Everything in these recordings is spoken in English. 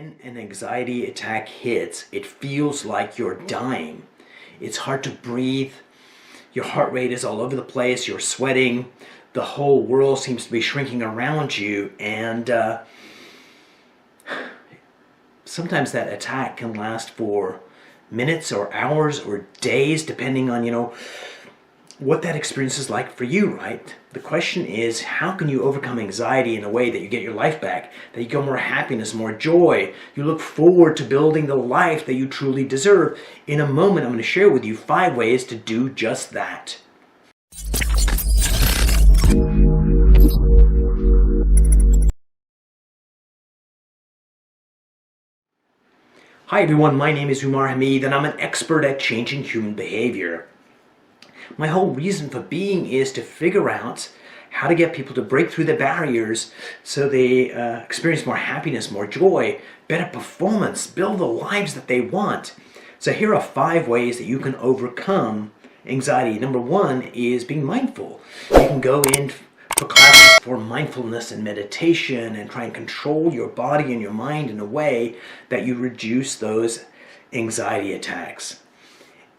When an anxiety attack hits, it feels like you're dying. It's hard to breathe. Your heart rate is all over the place. You're sweating. The whole world seems to be shrinking around you. And sometimes that attack can last for minutes or hours or days, depending on, what that experience is like for you, right? The question is, how can you overcome anxiety in a way that you get your life back, that you get more happiness, more joy, you look forward to building the life that you truly deserve? In a moment, I'm going to share with you 5 ways to do just that. Hi everyone, my name is Umar Hamid and I'm an expert at changing human behavior. My whole reason for being is to figure out how to get people to break through the barriers so they experience more happiness, more joy, better performance, build the lives that they want. So here are 5 ways that you can overcome anxiety. Number 1 is being mindful. You can go in for classes for mindfulness and meditation and try and control your body and your mind in a way that you reduce those anxiety attacks.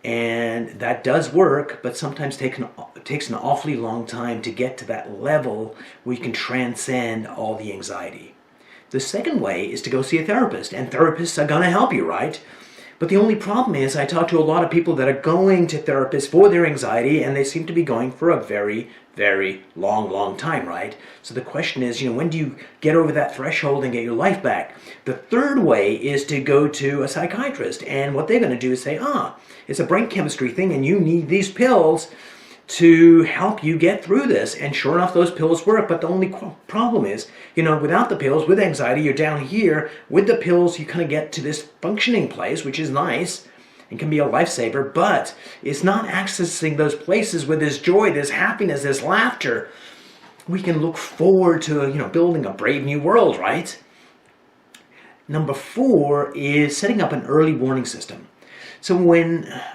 And that does work, but sometimes it takes an awfully long time to get to that level where you can transcend all the anxiety. The second way is to go see a therapist, and therapists are going to help you, right? But the only problem is I talk to a lot of people that are going to therapists for their anxiety, and they seem to be going for a very, very long time, right? So the question is, when do you get over that threshold and get your life back? The third way is to go to a psychiatrist, and what they're going to do is say, it's a brain chemistry thing, and you need these pills to help you get through this. And sure enough, those pills work, but the only problem is, without the pills, with anxiety, you're down here. With the pills, you kind of get to this functioning place, which is nice and can be a lifesaver, but it's not accessing those places where there's joy, there's happiness, there's laughter. We can look forward to, building a brave new world, right? Number 4 is setting up an early warning system. So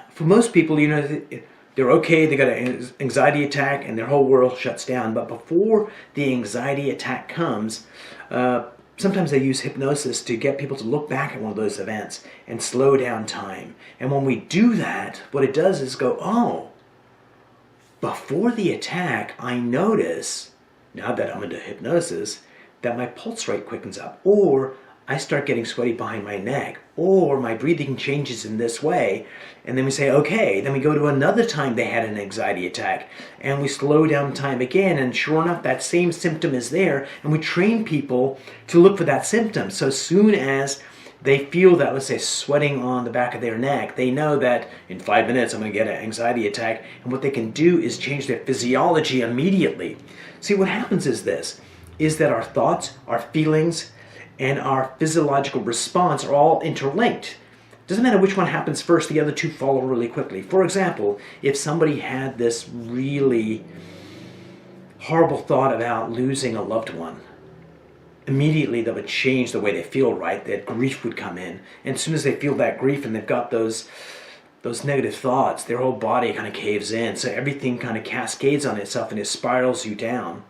for most people, they're okay, they got an anxiety attack and their whole world shuts down. But before the anxiety attack comes, sometimes they use hypnosis to get people to look back at one of those events and slow down time. And when we do that, what it does is go, before the attack, I notice, now that I'm into hypnosis, that my pulse rate quickens up, or I start getting sweaty behind my neck, or my breathing changes in this way. And then we say, okay, then we go to another time they had an anxiety attack, and we slow down time again, and sure enough, that same symptom is there, and we train people to look for that symptom. So as soon as they feel that, let's say, sweating on the back of their neck, they know that in 5 minutes I'm going to get an anxiety attack, and what they can do is change their physiology immediately. See, what happens is that our thoughts, our feelings, and our physiological response are all interlinked. Doesn't matter which one happens first, the other 2 follow really quickly. For example, if somebody had this really horrible thought about losing a loved one, immediately that would change the way they feel, right? That grief would come in. And as soon as they feel that grief and they've got those negative thoughts, their whole body kind of caves in. So everything kind of cascades on itself and it spirals you down.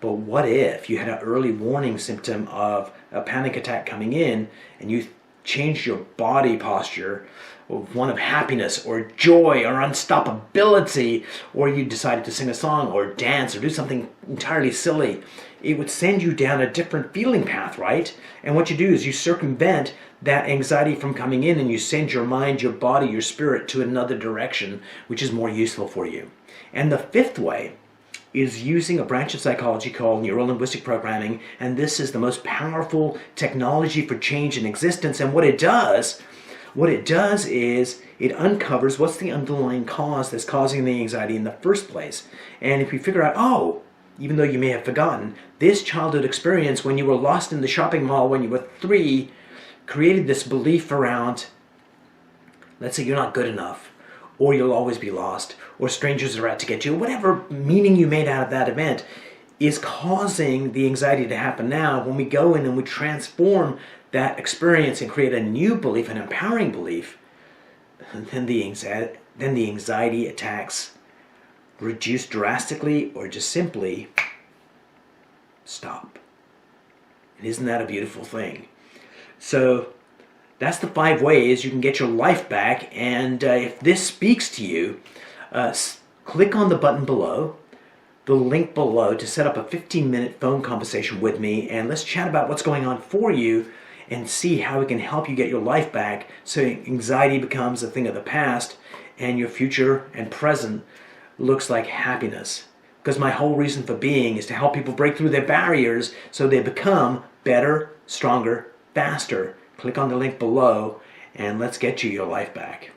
But what if you had an early warning symptom of a panic attack coming in and you changed your body posture, one of happiness or joy or unstoppability, or you decided to sing a song or dance or do something entirely silly? It would send you down a different feeling path, right? And what you do is you circumvent that anxiety from coming in and you send your mind, your body, your spirit to another direction, which is more useful for you. And the 5th way is using a branch of psychology called neuro-linguistic programming, and this is the most powerful technology for change in existence. And what it does is it uncovers what's the underlying cause that's causing the anxiety in the first place. And if we figure out, even though you may have forgotten, this childhood experience when you were lost in the shopping mall when you were 3 created this belief around, let's say, you're not good enough, or you'll always be lost, or strangers are out to get you, whatever meaning you made out of that event is causing the anxiety to happen now. When we go in and we transform that experience and create a new belief, an empowering belief, then the anxiety attacks reduce drastically or just simply stop. And isn't that a beautiful thing? So that's the 5 ways you can get your life back. And if this speaks to you, click on the button below, the link below, to set up a 15-minute phone conversation with me, and let's chat about what's going on for you and see how we can help you get your life back so anxiety becomes a thing of the past and your future and present looks like happiness. Because my whole reason for being is to help people break through their barriers so they become better, stronger, faster. Click on the link below and let's get you your life back.